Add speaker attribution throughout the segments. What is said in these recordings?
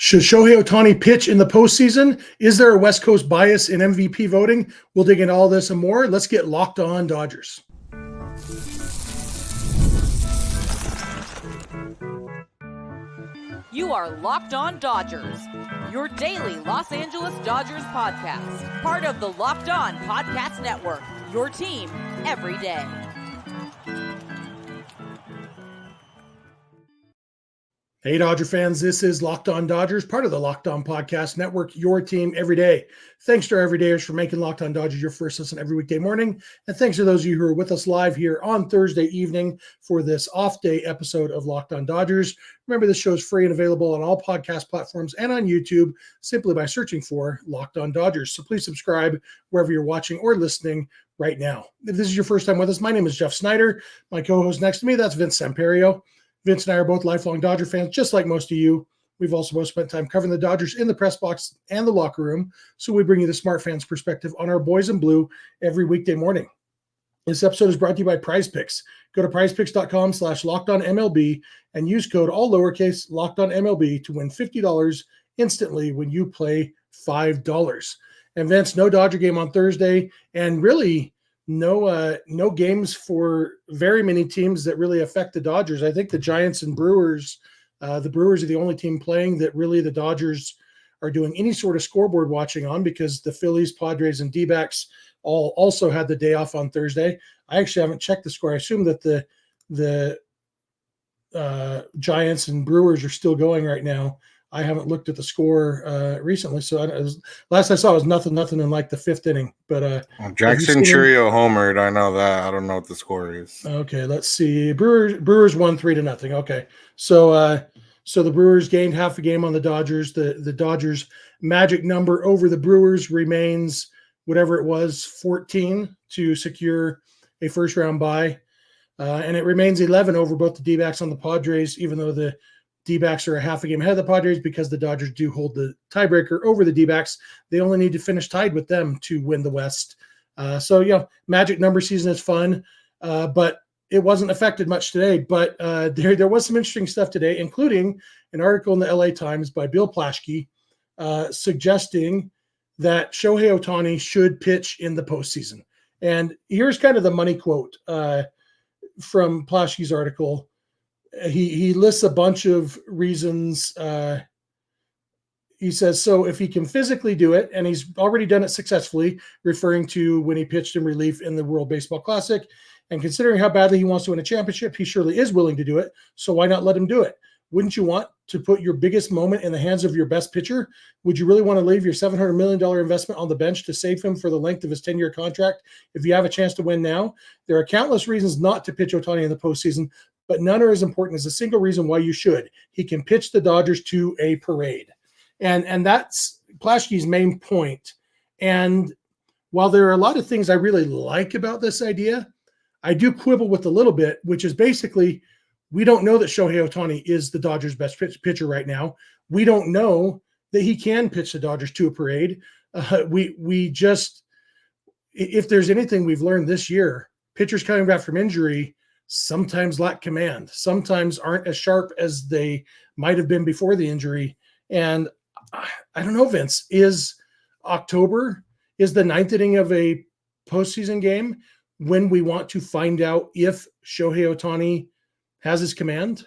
Speaker 1: Should Shohei Ohtani pitch in the postseason? Is there a West Coast bias in MVP voting? We'll dig into all this and more. Let's get locked on Dodgers.
Speaker 2: You are Locked On Dodgers, your daily Los Angeles Dodgers podcast. Part of the Locked On Podcast Network, your team every day.
Speaker 1: Hey, Dodger fans, this is Locked On Dodgers, part of the Locked On Podcast Network, your team every day. Thanks to our everydayers for making Locked On Dodgers your first listen every weekday morning. And thanks to those of you who are with us live here on Thursday evening for this off-day episode of Locked On Dodgers. Remember, this show is free and available on all podcast platforms and on YouTube simply by searching for Locked On Dodgers. So please subscribe wherever you're watching or listening right now. If this is your first time with us, my name is Jeff Snyder. My co-host next to me, that's Vince Samperio. Vince and I are both lifelong Dodger fans, just like most of you. We've also both spent time covering the Dodgers in the press box and the locker room, so we bring you the smart fans' perspective on our boys in blue every weekday morning. This episode is brought to you by Prize Picks. Go to prizepicks.com/lockedonmlb and use code all lowercase lockedonmlb to win $50 instantly when you play $5. And Vince, no Dodger game on Thursday, and really no games for very many teams that really affect the Dodgers. I think the Giants and Brewers, the Brewers are the only team playing that really the Dodgers are doing any sort of scoreboard watching on, because the Phillies, Padres, and D-backs all also had the day off on Thursday. I actually haven't checked the score. I assume that the Giants and Brewers are still going right now. I haven't looked at the score recently, so last I saw it was nothing in like the fifth inning. But
Speaker 3: Jackson Churio homered. I know that. I don't know what the score is.
Speaker 1: Okay, let's see. Brewers won 3-0. Okay, so the Brewers gained half a game on the Dodgers. The Dodgers' magic number over the Brewers remains whatever it was, 14, to secure a first round bye, and it remains 11 over both the D-backs on the Padres, even though the D-backs are a half a game ahead of the Padres, because the Dodgers do hold the tiebreaker over the D-backs. They only need to finish tied with them to win the West. Magic number season is fun, but it wasn't affected much today. But there was some interesting stuff today, including an article in the LA Times by Bill Plaschke suggesting that Shohei Ohtani should pitch in the postseason. And here's kind of the money quote from Plaschke's article. He lists a bunch of reasons. He says, so if he can physically do it, and he's already done it successfully, referring to when he pitched in relief in the World Baseball Classic, and considering how badly he wants to win a championship, he surely is willing to do it. So why not let him do it? Wouldn't you want to put your biggest moment in the hands of your best pitcher? Would you really want to leave your $700 million investment on the bench to save him for the length of his 10-year contract if you have a chance to win now? There are countless reasons not to pitch Ohtani in the postseason, but none are as important as a single reason why you should. He can pitch the Dodgers to a parade. And that's Plaschke's main point. And while there are a lot of things I really like about this idea, I do quibble with a little bit, which is basically, we don't know that Shohei Ohtani is the Dodgers' best pitcher right now. We don't know that he can pitch the Dodgers to a parade. We just, if there's anything we've learned this year, pitchers coming back from injury sometimes lack command, sometimes aren't as sharp as they might have been before the injury. And I don't know, Vince, is October, is the ninth inning of a postseason game when we want to find out if Shohei Ohtani has his command?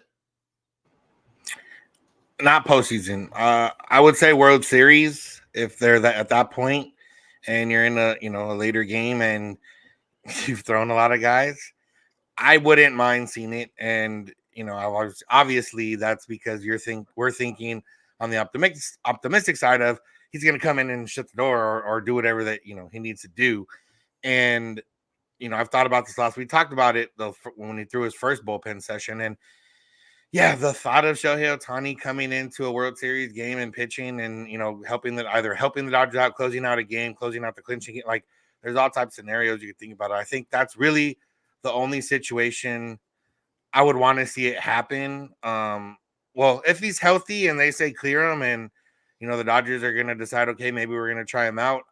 Speaker 3: Not postseason. I would say World Series, if they're at that point and you're in a later game and you've thrown a lot of guys, I wouldn't mind seeing it. And obviously that's because we're thinking on the optimistic side of he's going to come in and shut the door or do whatever that he needs to do. And I've thought about this last week. Talked about it when he threw his first bullpen session, and the thought of Shohei Ohtani coming into a World Series game and pitching, and helping the Dodgers out, closing out a game, closing out the clinching game. Like, there's all types of scenarios you could think about. I think that's really the only situation I would want to see it happen. Well, if he's healthy and they say clear him, and the Dodgers are going to decide, okay, maybe we're going to try him out.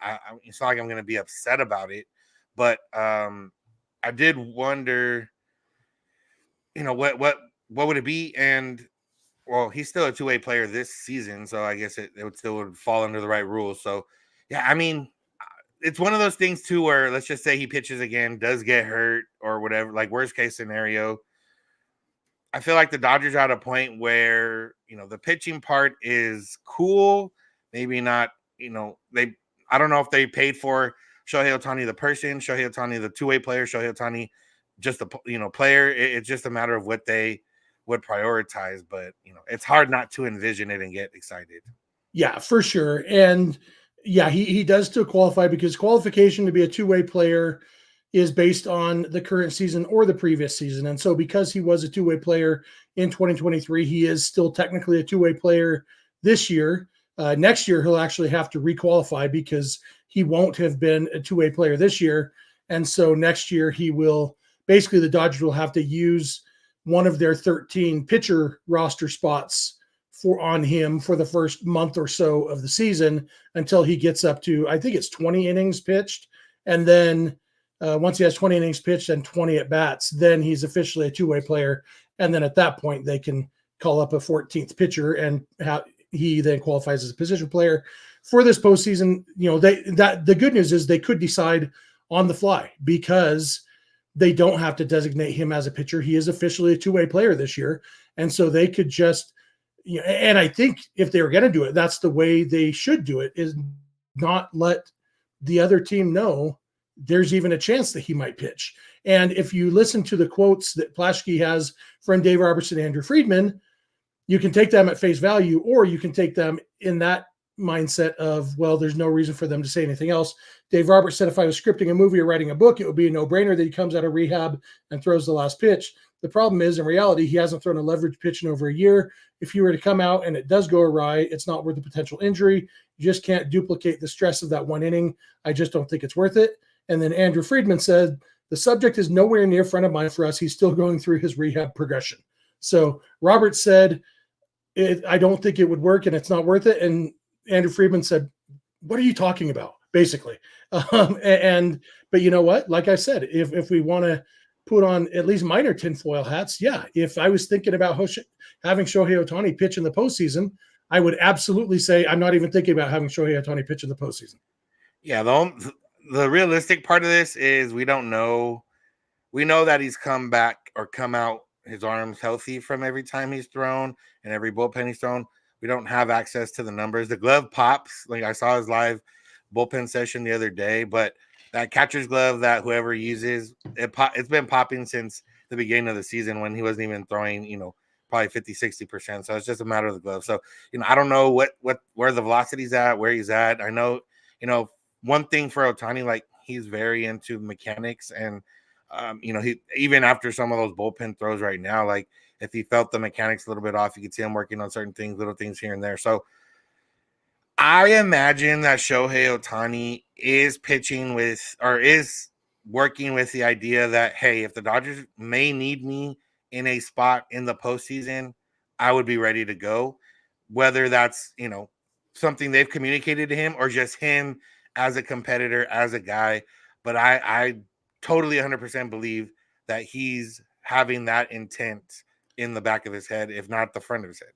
Speaker 3: It's not like I'm going to be upset about it. But I did wonder, what would it be? And well, he's still a two-way player this season, so I guess it would still fall under the right rules. So, yeah, I mean, it's one of those things too where let's just say he pitches again, does get hurt or whatever, like worst case scenario. I feel like the Dodgers are at a point where, the pitching part is cool. Maybe not, I don't know if they paid for Shohei Ohtani the person, Shohei Ohtani the two-way player, Shohei Ohtani just a player. It's just a matter of what they would prioritize, but it's hard not to envision it and get excited.
Speaker 1: Yeah, for sure. And yeah, he does still qualify because qualification to be a two-way player is based on the current season or the previous season. And so because he was a two-way player in 2023, he is still technically a two-way player this year. Next year, he'll actually have to requalify because he won't have been a two-way player this year. And so next year he will basically, the Dodgers will have to use one of their 13 pitcher roster spots on him for the first month or so of the season until he gets up to, I think it's 20 innings pitched. And then once he has 20 innings pitched and 20 at bats, then he's officially a two-way player. And then at that point, they can call up a 14th pitcher and he then qualifies as a position player for this postseason. The good news is they could decide on the fly because they don't have to designate him as a pitcher. He is officially a two-way player this year. And so they could just, and I think if they were going to do it, that's the way they should do it, is not let the other team know there's even a chance that he might pitch. And if you listen to the quotes that Plaschke has from Dave Robertson and Andrew Friedman, you can take them at face value, or you can take them in that mindset of, well, there's no reason for them to say anything else. Dave Roberts said, if I was scripting a movie or writing a book, it would be a no-brainer that he comes out of rehab and throws the last pitch. The problem is, in reality, he hasn't thrown a leverage pitch in over a year. If he were to come out and it does go awry, it's not worth the potential injury. You just can't duplicate the stress of that one inning. I just don't think it's worth it. And then Andrew Friedman said, the subject is nowhere near front of mind for us. He's still going through his rehab progression. So Roberts said, I don't think it would work and it's not worth it. And Andrew Friedman said, what are you talking about? Basically. But you know what? Like I said, if we want to put on at least minor tinfoil hats, yeah, if I was thinking about having Shohei Ohtani pitch in the postseason, I would absolutely say I'm not even thinking about having Shohei Ohtani pitch in the postseason.
Speaker 3: Yeah, the realistic part of this is we don't know. We know that he's come back or come out, his arms healthy from every time he's thrown and every bullpen he's thrown. We don't have access to the numbers. The glove pops. Like I saw his live bullpen session the other day, but that catcher's glove that whoever uses, it's been popping since the beginning of the season when he wasn't even throwing, probably 50, 60%. So it's just a matter of the glove. So, I don't know where the velocity's at, where he's at. I know, one thing for Ohtani, like he's very into mechanics and, he, even after some of those bullpen throws right now, like if he felt the mechanics a little bit off, you could see him working on certain things, little things here and there. So I imagine that Shohei Ohtani is pitching with, or is working with the idea that, hey, if the Dodgers may need me in a spot in the postseason, I would be ready to go. Whether that's, something they've communicated to him or just him as a competitor, as a guy. But I totally 100% believe that he's having that intent in the back of his head, if not the front of his head.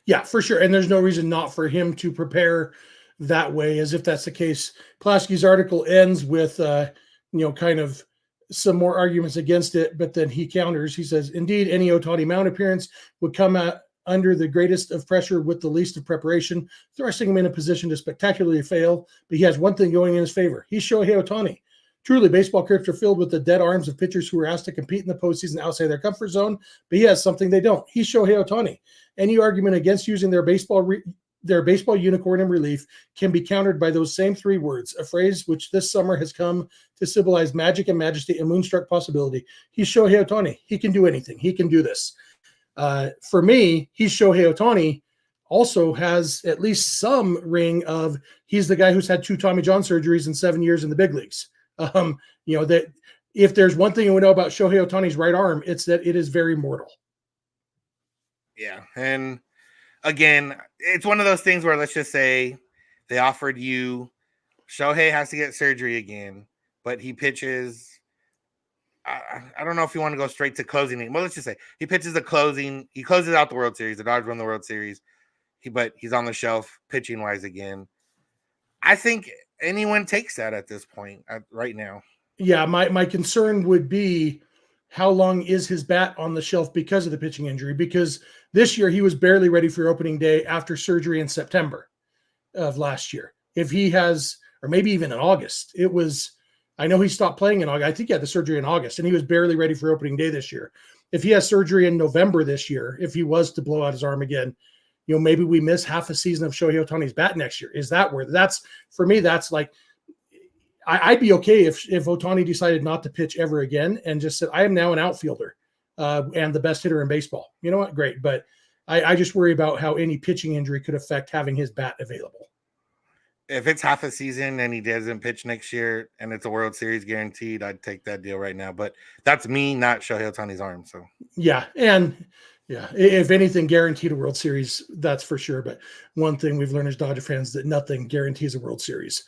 Speaker 1: Yeah, for sure. And there's no reason not for him to prepare that way, as if that's the case. Plaschke's article ends with, kind of some more arguments against it, but then he counters. He says, indeed, any Ohtani mound appearance would come out under the greatest of pressure with the least of preparation, thrusting him in a position to spectacularly fail. But he has one thing going in his favor. He's Shohei Ohtani. Truly, baseball crypts are filled with the dead arms of pitchers who are asked to compete in the postseason outside their comfort zone, but he has something they don't. He's Shohei Ohtani. Any argument against using their baseball unicorn in relief can be countered by those same three words, a phrase which this summer has come to symbolize magic and majesty and moonstruck possibility. He's Shohei Ohtani. He can do anything. He can do this. For me, he's Shohei Ohtani also has at least some ring of he's the guy who's had 2 Tommy John surgeries in 7 years in the big leagues. That if there's one thing we know about Shohei Ohtani's right arm, it's that it is very mortal.
Speaker 3: Yeah. And again, it's one of those things where let's just say they offered you Shohei has to get surgery again, but he pitches I don't know if you want to go straight to closing. Well, let's just say he pitches the closing. He closes out the World Series. The Dodgers won the World Series. But he's on the shelf pitching wise again. I think anyone takes that at this point right now.
Speaker 1: Yeah, my concern would be how long is his bat on the shelf because of the pitching injury? Because this year he was barely ready for opening day after surgery in September of last year. If he has, or maybe even in August, I know he stopped playing in August. I think he had the surgery in August, and he was barely ready for opening day this year. If he has surgery in November this year, if he was to blow out his arm again, maybe we miss half a season of Shohei Ohtani's bat next year. Is that where for me, that's like, I'd be okay if Ohtani decided not to pitch ever again and just said, I am now an outfielder and the best hitter in baseball. You know what? Great. But I just worry about how any pitching injury could affect having his bat available.
Speaker 3: If it's half a season and he doesn't pitch next year and it's a World Series guaranteed, I'd take that deal right now. But that's me, not Shohei Ohtani's arm. So yeah.
Speaker 1: And yeah, if anything, guaranteed a World Series, that's for sure. But one thing we've learned as Dodger fans that nothing guarantees a World Series.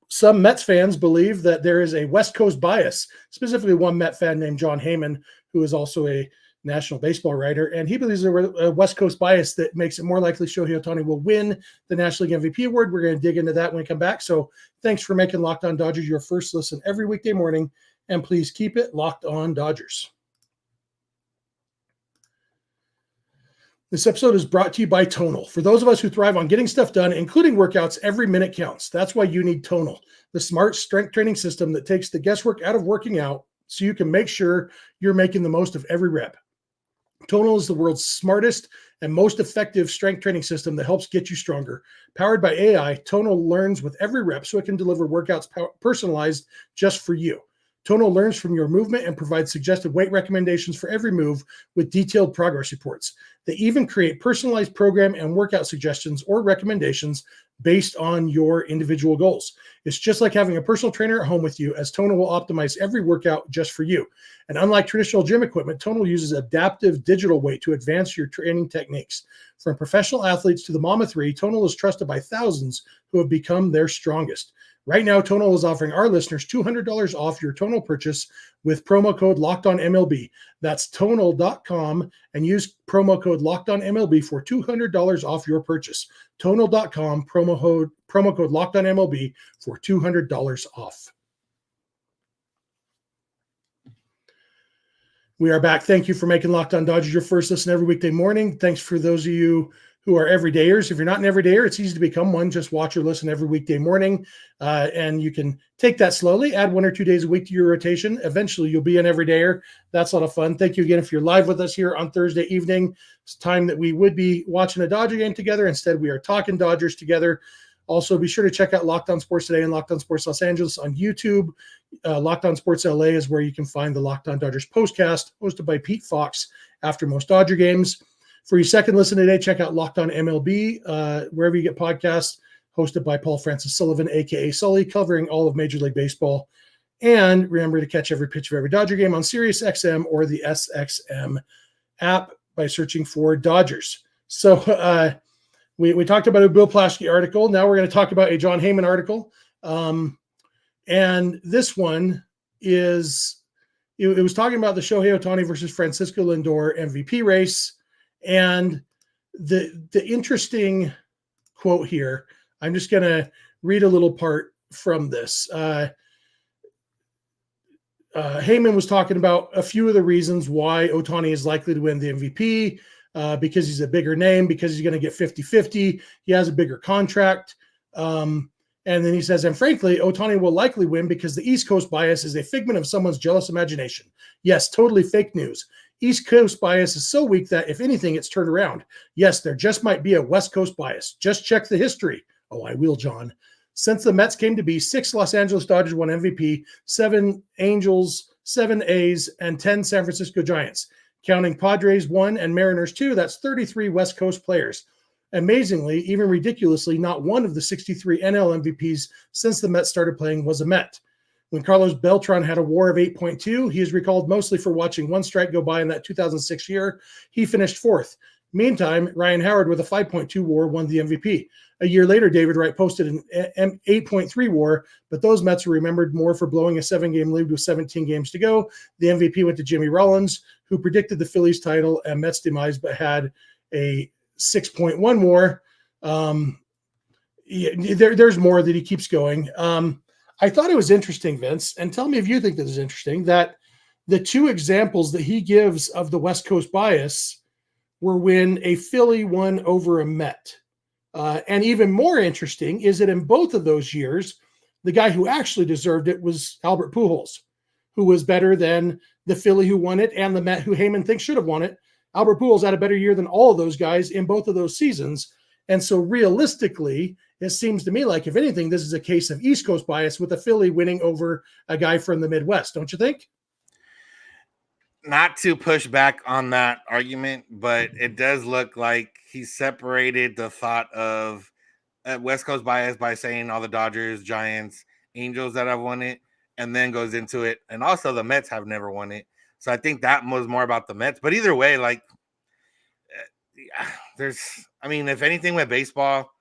Speaker 1: Some Mets fans believe that there is a West Coast bias, specifically one Met fan named Jon Heyman, who is also a national baseball writer, and he believes there's a West Coast bias that makes it more likely Shohei Ohtani will win the National League MVP award. We're going to dig into that when we come back. So thanks for making Locked On Dodgers your first listen every weekday morning, and please keep it Locked On Dodgers. This episode is brought to you by Tonal. For those of us who thrive on getting stuff done, including workouts, every minute counts. That's why you need Tonal, the smart strength training system that takes the guesswork out of working out so you can make sure you're making the most of every rep. Tonal is the world's smartest and most effective strength training system that helps get you stronger. Powered by AI, Tonal learns with every rep so it can deliver workouts personalized just for you. Tonal learns from your movement and provides suggested weight recommendations for every move with detailed progress reports. They even create personalized program and workout suggestions or recommendations based on your individual goals. It's just like having a personal trainer at home with you, as Tonal will optimize every workout just for you. And unlike traditional gym equipment, Tonal uses adaptive digital weight to advance your training techniques. From professional athletes to the mom of three, Tonal is trusted by thousands who have become their strongest. Right now, Tonal is offering our listeners $200 off your Tonal purchase with promo code LOCKEDONMLB. That's Tonal.com and use promo code LOCKEDONMLB for $200 off your purchase. Tonal.com, promo code LOCKEDONMLB for $200 off. We are back. Thank you for making Locked On Dodgers your first listen every weekday morning. Thanks for those of you who are everydayers. If you're not an everydayer, it's easy to become one. Just watch or listen every weekday morning, and you can take that slowly, add 1 or 2 days a week to your rotation. Eventually, you'll be an everydayer. That's a lot of fun. Thank you again if you're live with us here on Thursday evening. It's time that we would be watching a Dodger game together. Instead, we are talking Dodgers together. Also, be sure to check out Locked On Sports Today and Locked On Sports Los Angeles on YouTube. Locked On Sports LA is where you can find the Locked On Dodgers postcast, hosted by Pete Fox after most Dodger games. For your second listen today, check out Locked On MLB, wherever you get podcasts, hosted by Paul Francis Sullivan, a.k.a. Sully, covering all of Major League Baseball. And remember to catch every pitch of every Dodger game on SiriusXM or the SXM app by searching for Dodgers. So we talked about a Bill Plaschke article. Now we're going to talk about a Jon Heyman article. And this one is, it was talking about the Shohei Ohtani versus Francisco Lindor MVP race. And the interesting quote here, I'm just going to read a little part from this. Heyman was talking about a few of the reasons why Ohtani is likely to win the MVP, because he's a bigger name, because he's going to get 50-50. He has a bigger contract. And then he says, and frankly, Ohtani will likely win because the East Coast bias is a figment of someone's jealous imagination. Yes, totally fake news. East Coast bias is so weak that, if anything, it's turned around. Yes, there just might be a West Coast bias. Just check the history. Oh, I will, John. Since the Mets came to be, 6 Los Angeles Dodgers won MVP, 7 Angels, 7 A's, and 10 San Francisco Giants. Counting Padres 1 and Mariners 2, that's 33 West Coast players. Amazingly, even ridiculously, not one of the 63 NL MVPs since the Mets started playing was a Met. When Carlos Beltran had a WAR of 8.2, he is recalled mostly for watching one strike go by in that 2006 year. He finished 4th. Meantime, Ryan Howard with a 5.2 WAR won the MVP. A year later, David Wright posted an 8.3 WAR, but those Mets were remembered more for blowing a 7-game lead with 17 games to go. The MVP went to Jimmy Rollins, who predicted the Phillies title and Mets demise, but had a 6.1 WAR. There's more that he keeps going. I thought it was interesting, Vince, and tell me if you think this is interesting, that the two examples that he gives of the West Coast bias were when a Philly won over a Met. And even more interesting is that in both of those years, the guy who actually deserved it was Albert Pujols, who was better than the Philly who won it and the Met who Heyman thinks should have won it. Albert Pujols had a better year than all of those guys in both of those seasons. And so realistically, it seems to me like, if anything, this is a case of East Coast bias with a Philly winning over a guy from the Midwest, don't you think?
Speaker 3: Not to push back on that argument, but it does look like he separated the thought of West Coast bias by saying all the Dodgers, Giants, Angels that have won it, and then goes into it. And also the Mets have never won it. So I think that was more about the Mets. But either way, like, if anything with baseball,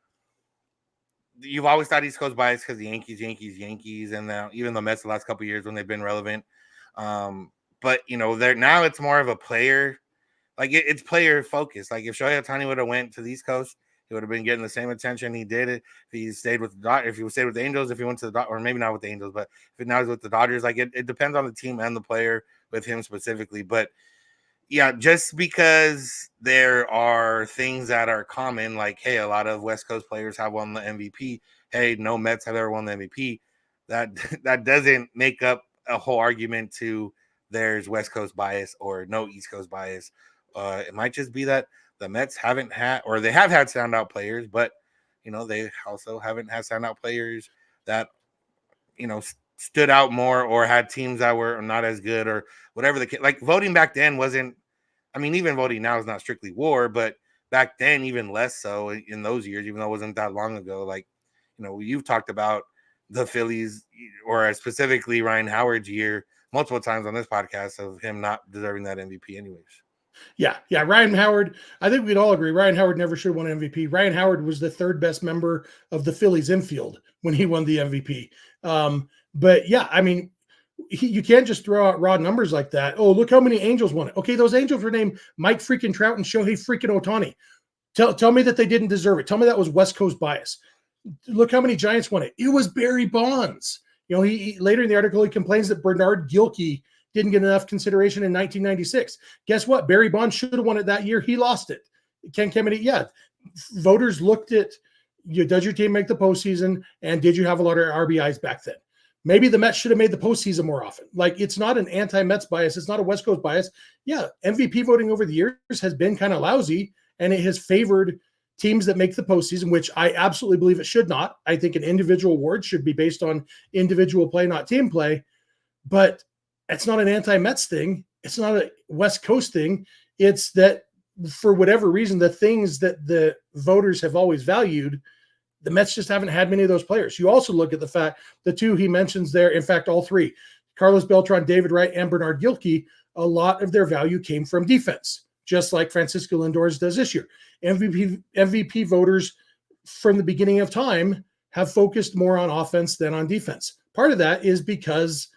Speaker 3: you've always thought East Coast bias because the Yankees, and even the Mets the last couple of years when they've been relevant. But now it's more of a player, like it's player focused. Like if Shohei Ohtani would have went to the East Coast, he would have been getting the same attention he did if he stayed with if he stayed with the Angels, if he went to the or maybe not with the Angels, but if now he's with the Dodgers, like it depends on the team and the player with him specifically. But yeah, just because there are things that are common, like hey, a lot of West Coast players have won the MVP. Hey, no Mets have ever won the MVP. That doesn't make up a whole argument to there's West Coast bias or no East Coast bias. It might just be that the Mets haven't had, or they have had standout players, but they also haven't had standout players that stood out more or had teams that were not as good or whatever the case. Like voting back then wasn't. I mean, even voting now is not strictly WAR, but back then even less so in those years, even though it wasn't that long ago. Like you've talked about the Phillies or specifically Ryan Howard's year multiple times on this podcast of him not deserving that MVP anyways.
Speaker 1: Yeah. Ryan Howard, I think we'd all agree Ryan Howard never should have won MVP. Ryan Howard was the third best member of the Phillies infield when he won the MVP. But yeah, I mean, you can't just throw out raw numbers like that. Oh, look how many Angels won it. Okay, those Angels were named Mike freaking Trout and Shohei freaking Ohtani. Tell me that they didn't deserve it. Tell me that was West Coast bias. Look how many Giants won it. It was Barry Bonds. He later in the article, he complains that Bernard Gilkey didn't get enough consideration in 1996. Guess what? Barry Bonds should have won it that year. He lost it. Ken Kennedy, yeah. Voters looked at, does your team make the postseason, and did you have a lot of RBIs back then? Maybe the Mets should have made the postseason more often. Like, it's not an anti-Mets bias. It's not a West Coast bias. Yeah, MVP voting over the years has been kind of lousy, and it has favored teams that make the postseason, which I absolutely believe it should not. I think an individual award should be based on individual play, not team play. But it's not an anti-Mets thing. It's not a West Coast thing. It's that for whatever reason, the things that the voters have always valued, the Mets just haven't had many of those players. You also look at the fact, the two he mentions there, in fact, all three, Carlos Beltran, David Wright, and Bernard Gilkey, a lot of their value came from defense, just like Francisco Lindor does this year. MVP voters from the beginning of time have focused more on offense than on defense. Part of that is because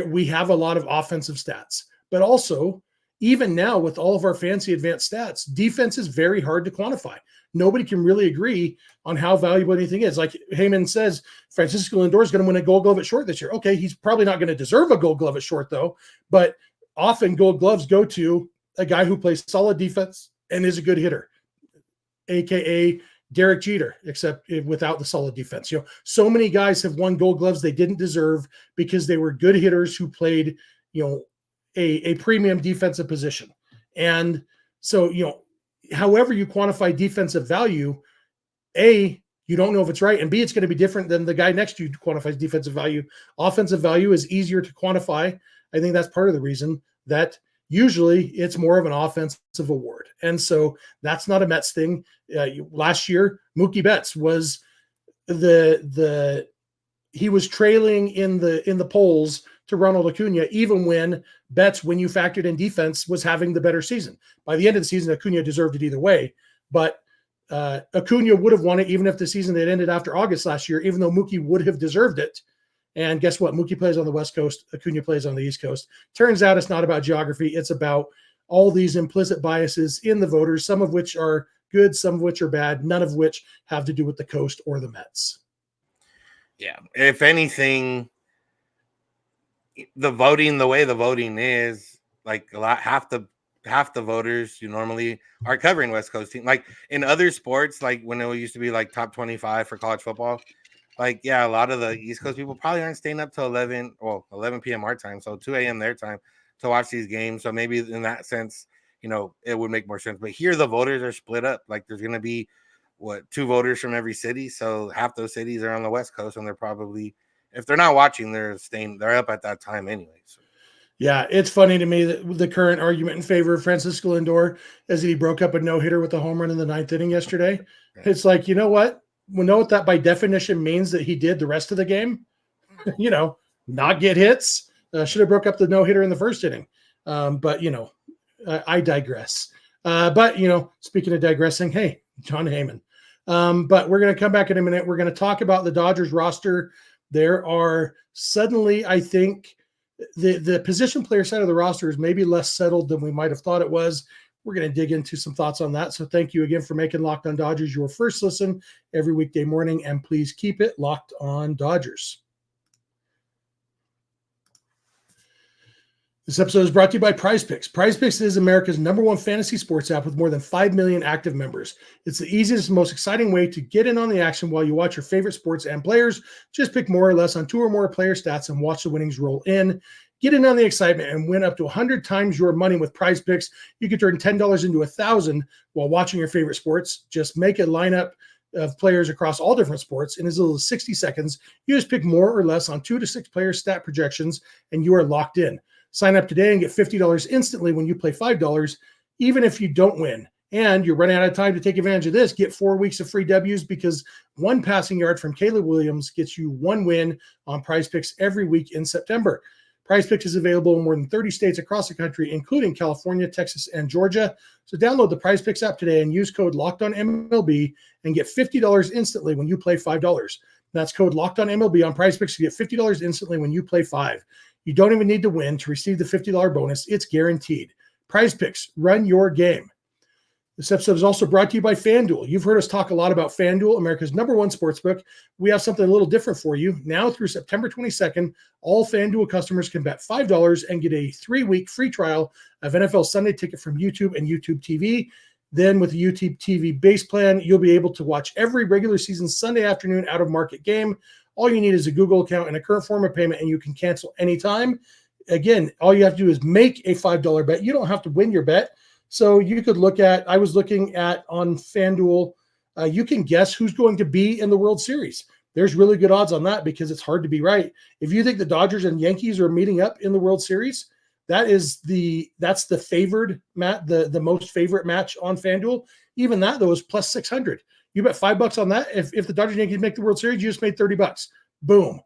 Speaker 1: we have a lot of offensive stats, but also even now with all of our fancy advanced stats, defense is very hard to quantify. Nobody can really agree on how valuable anything is. Like Heyman says, Francisco Lindor is going to win a Gold Glove at short this year. Okay, he's probably not going to deserve a Gold Glove at short though, but often Gold Gloves go to a guy who plays solid defense and is a good hitter, AKA Derek Jeter, except without the solid defense. So many guys have won Gold Gloves they didn't deserve because they were good hitters who played, a premium defensive position. And so, however you quantify defensive value, A, you don't know if it's right, and B, it's going to be different than the guy next to you quantifies defensive value. Offensive value is easier to quantify. I think that's part of the reason that usually it's more of an offensive award. And so that's not a Mets thing. Last year, Mookie Betts was he was trailing in the polls to Ronald Acuna, even when Betts, when you factored in defense, was having the better season. By the end of the season, Acuna deserved it either way. But Acuna would have won it even if the season had ended after August last year, even though Mookie would have deserved it. And guess what? Mookie plays on the West Coast. Acuna plays on the East Coast. Turns out it's not about geography. It's about all these implicit biases in the voters, some of which are good, some of which are bad, none of which have to do with the Coast or the Mets.
Speaker 3: Yeah. If anything, the way the voting is, like half the voters you normally are covering West Coast team. Like in other sports, like when it used to be like top 25 for college football, like, yeah, a lot of the East Coast people probably aren't staying up till 11 p.m. our time, so 2 a.m. their time to watch these games. So maybe in that sense, it would make more sense. But here the voters are split up. Like there's going to be, 2 voters from every city. So half those cities are on the West Coast, and they're probably, if they're not watching, they're up at that time anyway. So.
Speaker 1: Yeah, it's funny to me that the current argument in favor of Francisco Lindor is that he broke up a no-hitter with a home run in the 9th inning yesterday. Right. It's like, you know what? We know what that by definition means that he did the rest of the game, not get hits. Should have broke up the no-hitter in the 1st inning. But, I digress. But, speaking of digressing, hey, Jon Heyman. But we're going to come back in a minute. We're going to talk about the Dodgers roster. There are suddenly, I think, the position player side of the roster is maybe less settled than we might have thought it was. We're going to dig into some thoughts on that. So thank you again for making Locked On Dodgers your first listen every weekday morning, and please keep it Locked On Dodgers. This episode is brought to you by PrizePicks. PrizePicks is America's #1 fantasy sports app with more than 5 million active members. It's the easiest and most exciting way to get in on the action while you watch your favorite sports and players. Just pick more or less on 2 or more player stats and watch the winnings roll in. Get in on the excitement and win up to 100 times your money with PrizePicks. You can turn $10 into $1,000 while watching your favorite sports. Just make a lineup of players across all different sports in as little as 60 seconds. You just pick more or less on 2 to 6 player stat projections, and you are locked in. Sign up today and get $50 instantly when you play $5, even if you don't win. And you're running out of time to take advantage of this. Get 4 weeks of free W's because 1 passing yard from Caleb Williams gets you 1 win on PrizePicks every week in September. PrizePicks is available in more than 30 states across the country, including California, Texas, and Georgia. So download the PrizePicks app today and use code LOCKEDONMLB and get $50 instantly when you play $5. That's code LOCKEDONMLB on PrizePicks to get $50 instantly when you play $5. You don't even need to win to receive the $50 bonus. It's guaranteed. PrizePicks, run your game. This episode is also brought to you by FanDuel. You've heard us talk a lot about FanDuel, America's #1 sportsbook. We have something a little different for you. Now through September 22nd, all FanDuel customers can bet $5 and get a 3-week free trial of NFL Sunday Ticket from YouTube and YouTube TV. Then with the YouTube TV base plan, you'll be able to watch every regular season Sunday afternoon out-of-market game. All you need is a Google account and a current form of payment, and you can cancel anytime. Again, all you have to do is make a $5 bet. You don't have to win your bet. So you could I was looking at on FanDuel, you can guess who's going to be in the World Series. There's really good odds on that because it's hard to be right. If you think the Dodgers and Yankees are meeting up in the World Series, that's the favored the most favorite match on FanDuel. Even that though is plus 600. You bet $5 on that. If the Dodgers and Yankees make the World Series, you just made $30. Boom.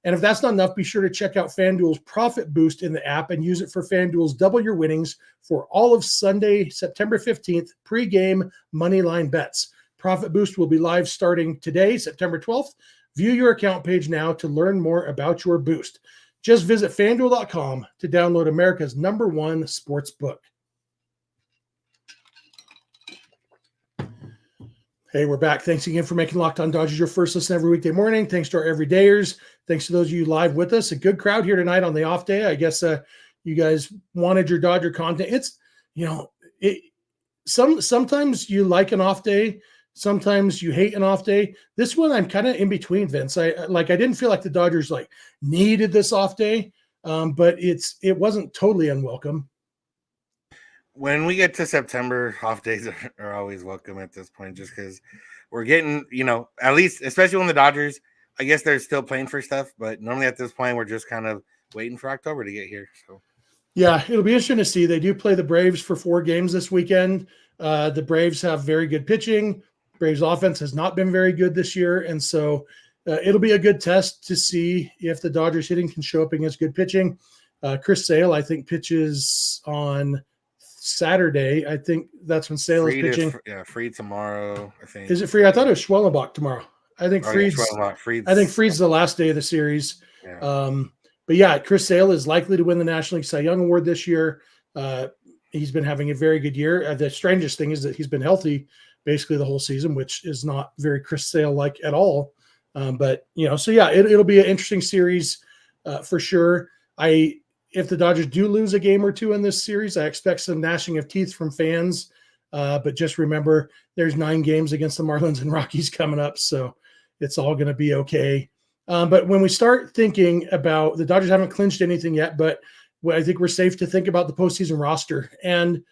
Speaker 1: And if that's not enough, be sure to check out FanDuel's Profit Boost in the app and use it for FanDuel's Double Your Winnings for all of Sunday, September 15th, pregame moneyline bets. Profit Boost will be live starting today, September 12th. View your account page now to learn more about your boost. Just visit FanDuel.com to download America's #1 sports book. Hey, we're back. Thanks again for making Locked On Dodgers your first listen every weekday morning. Thanks to our everydayers. Thanks to those of you live with us. A good crowd here tonight on the off day. I guess you guys wanted your Dodger content. It's, sometimes you like an off day. Sometimes you hate an off day. This one, I'm kind of in between, Vince. I didn't feel like the Dodgers needed this off day, but it wasn't totally unwelcome.
Speaker 3: When we get to September, off days are always welcome at this point, just because we're getting, at least, especially when the Dodgers, I guess they're still playing for stuff, but normally at this point, we're just kind of waiting for October to get here. So, yeah,
Speaker 1: it'll be interesting to see. They do play the Braves for 4 games this weekend. The Braves have very good pitching. Braves offense has not been very good this year. And so it'll be a good test to see if the Dodgers hitting can show up against good pitching. Chris Sale, I think, pitches on Saturday. I think that's when Sale is pitching.
Speaker 3: Free tomorrow, I think.
Speaker 1: Is it free? I thought it was Schwellenbach tomorrow. I think Fried's the last day of the series.
Speaker 3: Yeah.
Speaker 1: But yeah, Chris Sale is likely to win the National League Cy Young Award this year. He's been having a very good year. The strangest thing is that he's been healthy basically the whole season, which is not very Chris Sale-like at all. But, so yeah, it'll be an interesting series for sure. If the Dodgers do lose a game or two in this series, I expect some gnashing of teeth from fans. But just remember, there's 9 games against the Marlins and Rockies coming up, so it's all going to be okay. But when we start thinking about the Dodgers haven't clinched anything yet, but I think we're safe to think about the postseason roster. And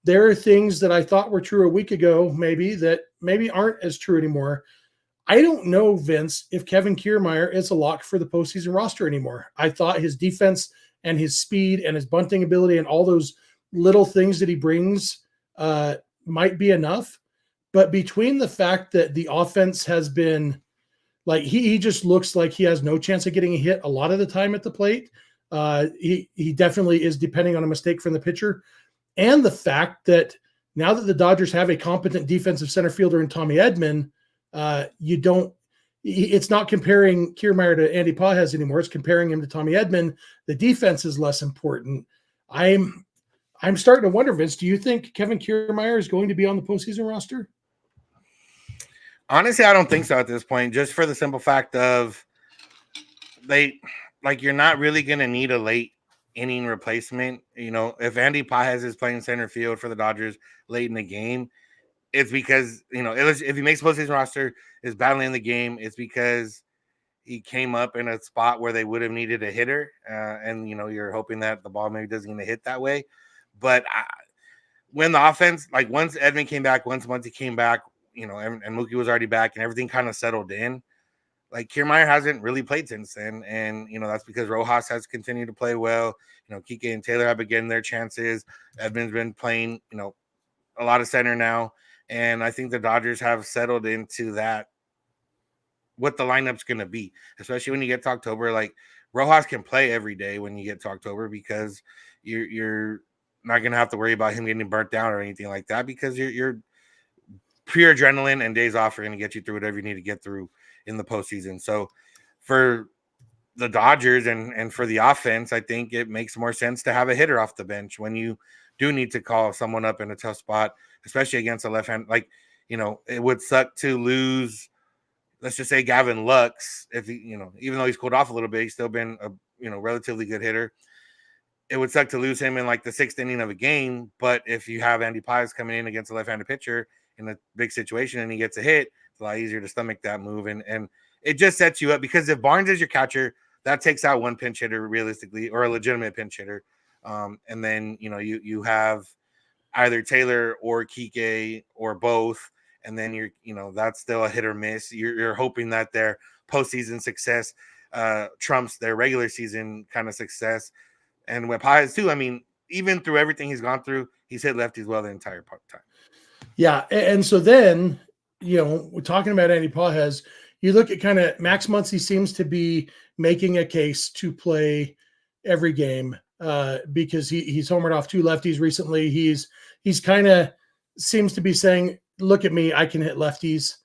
Speaker 1: there are things that I thought were true a week ago, that maybe aren't as true anymore. I don't know, Vince, if Kevin Kiermaier is a lock for the postseason roster anymore. I thought his defense and his speed and his bunting ability and all those little things that he brings might be enough. But between the fact that the offense has been like, he just looks like he has no chance of getting a hit a lot of the time at the plate. He definitely is depending on a mistake from the pitcher. And the fact that now that the Dodgers have a competent defensive center fielder in Tommy Edman, it's not comparing Kiermaier to Andy Pages anymore. It's comparing him to Tommy Edman. The defense is less important. I'm starting to wonder, Vince, do you think Kevin Kiermaier is going to be on the postseason roster?
Speaker 3: Honestly, I don't think so at this point, just for the simple fact of you're not really going to need a late inning replacement. If Andy Pages is playing center field for the Dodgers late in the game, it's because, if he makes postseason roster, is battling the game, it's because he came up in a spot where they would have needed a hitter. And you're hoping that the ball maybe doesn't get hit that way. But when the offense, once Edman came back, once Muncy came back, and Mookie was already back and everything kind of settled in, Kiermaier hasn't really played since then. And, that's because Rojas has continued to play well. Kike and Taylor have been getting their chances. Edman's been playing, a lot of center now. And I think the Dodgers have settled into that, what the lineup's going to be, especially when you get to October. Rojas can play every day when you get to October because you're not going to have to worry about him getting burnt down or anything like that, because you're pure adrenaline and days off are going to get you through whatever you need to get through in the postseason. So for the Dodgers and for the offense, I think it makes more sense to have a hitter off the bench when you do need to call someone up in a tough spot, especially against a left hand. It would suck to lose, let's just say, Gavin Lux. If he, even though he's cooled off a little bit, he's still been a relatively good hitter. It would suck to lose him in the 6th inning of a game. But if you have Andy Pages coming in against a left-handed pitcher in a big situation and he gets a hit, it's a lot easier to stomach that move. And it just sets you up, because if Barnes is your catcher, that takes out one pinch hitter realistically, or a legitimate pinch hitter. And then, you have either Taylor or Kike or both. And then that's still a hit or miss. You're hoping that their postseason success trumps their regular season kind of success. And with Pages too, even through everything he's gone through, he's hit lefties well the entire time.
Speaker 1: Yeah. And so then, we're talking about Andy Pages. You look at kind of Max Muncy seems to be making a case to play every game because he's homered off 2 lefties recently. He's kind of seems to be saying, look at me, I can hit lefties,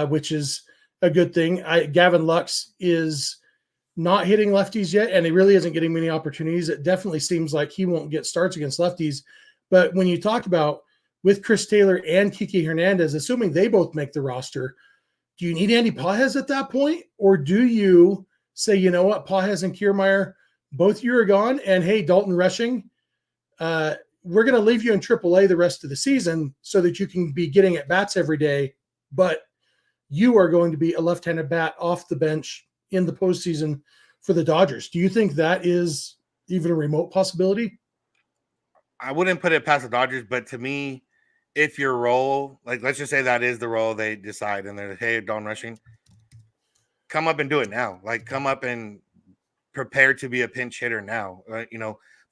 Speaker 1: which is a good thing. Gavin Lux is not hitting lefties yet, and he really isn't getting many opportunities. It definitely seems like he won't get starts against lefties. But when you talk about with Chris Taylor and Kike Hernandez, assuming they both make the roster, do you need Andy Pages at that point? Or do you say, you know what, Pages and Kiermaier, both you are gone, and hey, Dalton Rushing, we're going to leave you in AAA the rest of the season so that you can be getting at bats every day, but you are going to be a left-handed bat off the bench in the postseason for the Dodgers. Do you think that is even a remote possibility?
Speaker 3: I wouldn't put it past the Dodgers, but to me, if your role, let's just say that is the role they decide, and they're, hey, Dalton Rushing, come up and do it now. Come up and prepare to be a pinch hitter now.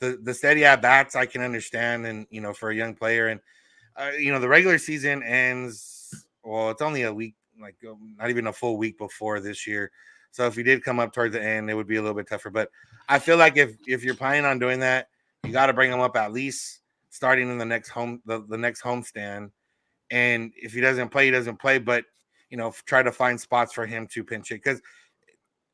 Speaker 3: The steady at bats I can understand, and for a young player, and the regular season ends. Well, it's only a week not even a full week before this year. So if he did come up towards the end, it would be a little bit tougher. But I feel like if you're planning on doing that, you got to bring him up at least starting in the next next homestand. And if he doesn't play, he doesn't play. But try to find spots for him to pinch hit, because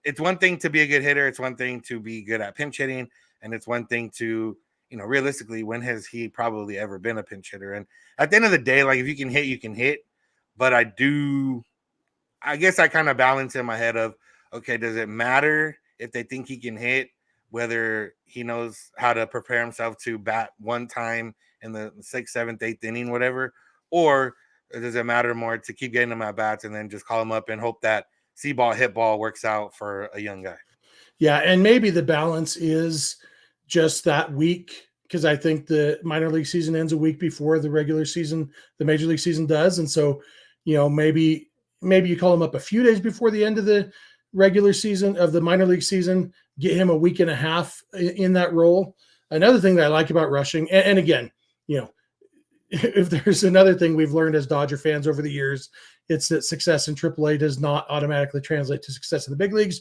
Speaker 3: it's one thing to be a good hitter. It's one thing to be good at pinch hitting. And it's one thing to, realistically, when has he probably ever been a pinch hitter? And at the end of the day, like, if you can hit, you can hit. But I guess I kind of balance in my head of, okay, does it matter if they think he can hit, whether he knows how to prepare himself to bat one time in the 6th, 7th, 8th inning, whatever? Or does it matter more to keep getting him at bats and then just call him up and hope that see ball, hit ball works out for a young guy?
Speaker 1: Yeah, and maybe the balance is just that week, because I think the minor league season ends a week before the regular season, the major league season does. And so, maybe you call him up a few days before the end of the regular season of the minor league season, get him a week and a half in that role. Another thing that I like about Rushing, and again, if there's another thing we've learned as Dodger fans over the years, it's that success in AAA does not automatically translate to success in the big leagues.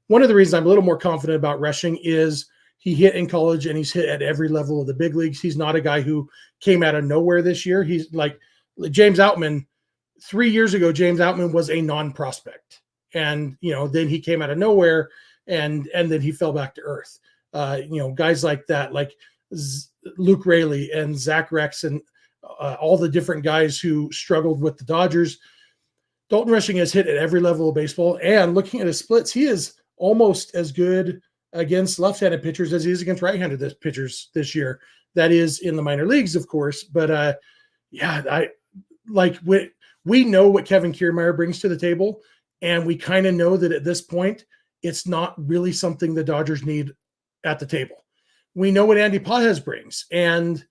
Speaker 1: One of the reasons I'm a little more confident about Rushing is he hit in college and he's hit at every level of the big leagues. He's not a guy who came out of nowhere this year. He's like James Outman. 3 years ago, James Outman was a non-prospect. And, then he came out of nowhere and then he fell back to earth. Guys like that, like Luke Raley and Zach Rex and all the different guys who struggled with the Dodgers. Dalton Rushing has hit at every level of baseball. And looking at his splits, he is almost as good against left-handed pitchers as he is against right-handed pitchers this year. That is in the minor leagues, of course. But we know what Kevin Kiermaier brings to the table, and we kind of know that at this point, it's not really something the Dodgers need at the table. We know what Andy Pages brings, and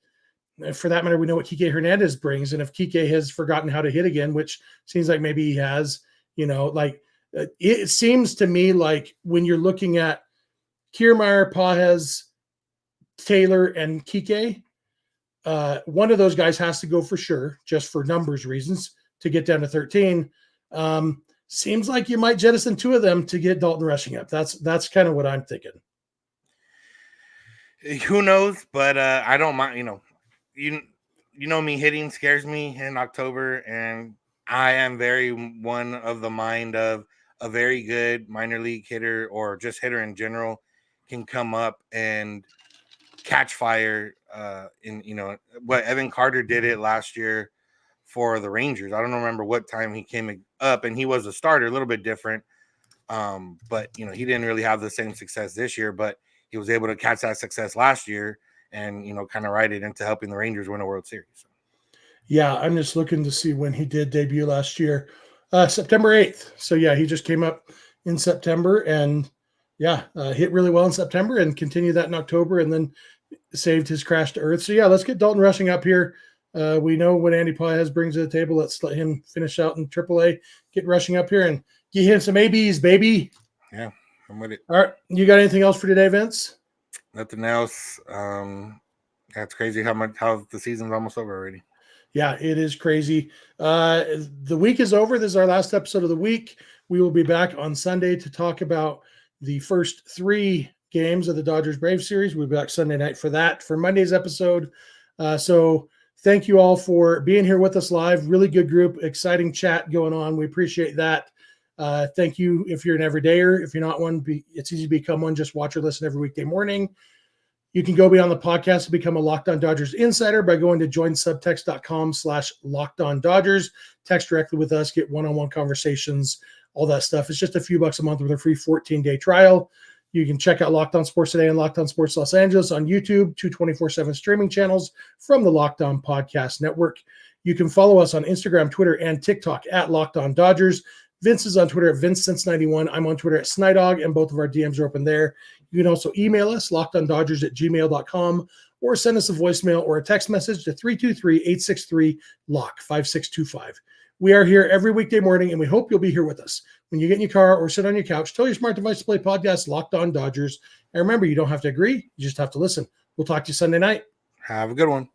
Speaker 1: for that matter, we know what Kike Hernandez brings. And if Kike has forgotten how to hit again, which seems like maybe he has, it seems to me like when you're looking at Kiermaier, Pages, Taylor, and Kike, one of those guys has to go for sure, just for numbers reasons, to get down to 13. Seems like you might jettison two of them to get Dalton Rushing up. That's kind of what I'm thinking.
Speaker 3: Who knows? But I don't mind. You know me, hitting scares me in October, and I am very one of the mind of a very good minor league hitter or just hitter in general can come up and catch fire. What Evan Carter did it last year for the Rangers. I don't remember what time he came up, and he was a starter, a little bit different. But he didn't really have the same success this year, but he was able to catch that success last year and kind of ride it into helping the Rangers win a World Series.
Speaker 1: Yeah, I'm just looking to see when he did debut last year. September 8th. So yeah, he just came up in September and hit really well in September and continued that in October and then saved his crash to earth. So yeah, let's get Dalton Rushing up here. We know what Andy Pages brings to the table. Let's let him finish out in AAA, get Rushing up here and get him some ABs, baby.
Speaker 3: Yeah, I'm with it.
Speaker 1: All right. You got anything else for today, Vince?
Speaker 3: Nothing else. That's crazy how the season's almost over already.
Speaker 1: Yeah, it is crazy. The week is over. This is our last episode of the week. We will be back on Sunday to talk about the first 3 games of the Dodgers-Braves series. We'll be back Sunday night for that, for Monday's episode. So thank you all for being here with us live. Really good group, exciting chat going on. We appreciate that. Thank you if you're an everydayer. If you're not one, it's easy to become one. Just watch or listen every weekday morning. You can go beyond the podcast to become a Locked On Dodgers insider by going to joinsubtext.com/LockedOnDodgers. Text directly with us, get one-on-one conversations, all that stuff. It's just a few bucks a month with a free 14-day trial. You can check out Locked On Sports Today and Locked On Sports Los Angeles on YouTube, 2 24/7 streaming channels from the Locked On Podcast Network. You can follow us on Instagram, Twitter, and TikTok at Locked On Dodgers. Vince is on Twitter at VinceSense91. I'm on Twitter at Snydog, and both of our DMs are open there. You can also email us, lockedondodgers@gmail.com, or send us a voicemail or a text message to 323-863-LOCK-5625. We are here every weekday morning, and we hope you'll be here with us. When you get in your car or sit on your couch, tell your smart device to play podcast Locked On Dodgers. And remember, you don't have to agree. You just have to listen. We'll talk to you Sunday night.
Speaker 3: Have a good one.